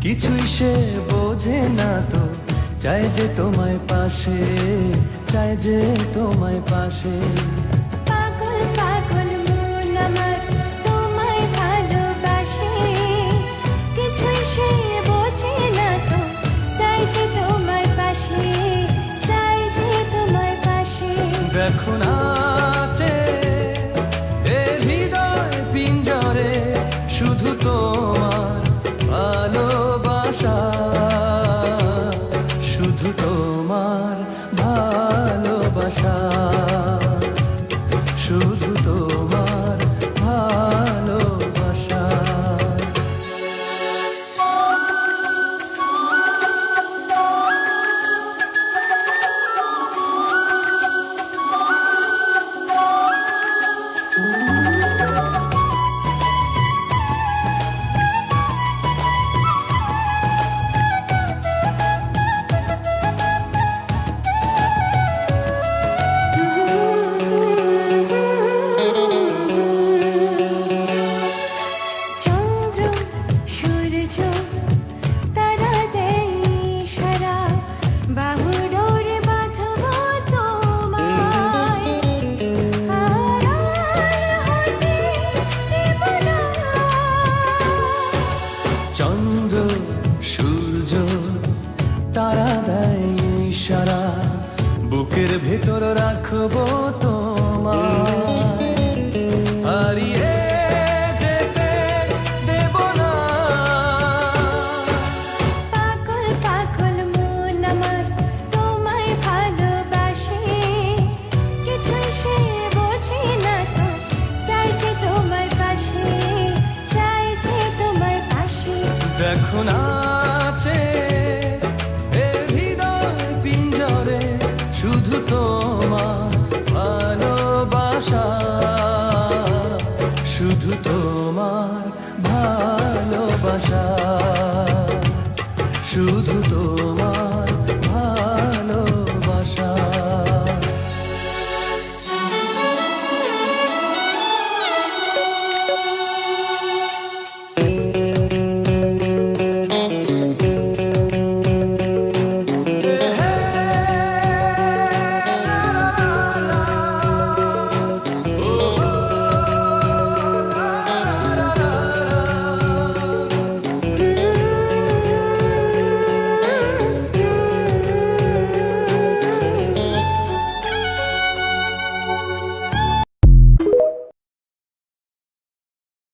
কিছুই সে বোঝে না তো, চাই যে তোমায় পাশে, চাই যে তোমায় পাশে। পাগল পাগল মন আমার তোমায় ভালোবাসে, কিছুই সে বোঝে না তো, চাই যে তোমায় পাশে, চাই যে তোমায় পাশে। দেখো নাচে এ হৃদয় পিঞ্জরে, শুধু তোমার ভালোবাসা, শুধু তোমার ভালোবাসা, শুধু তোমার ভালোবাসা। চন্দ্র সূর্য তারা দেয় ইশারা, বাহুডোরে বাঁধব তোমায়, আড়াল হতে দেব না। চন্দ্র সূর্য তারা দেয় ইশারা, বুকের ভেতর রাখবো তোমায়, হারিয়ে যেতে দেব না। পাগল পাগল মন আমার তোমায় ভালোবাসে, কিছুই সে বোঝে না তো, চাই যে তোমায় পাশে, চাই যে তোমায় পাশে। দেখো নাচে এ হৃদয় পিঞ্জরে, শুধু তোমার ভালোবাসা, শুধু তোমার ভালোবাসা, শুধু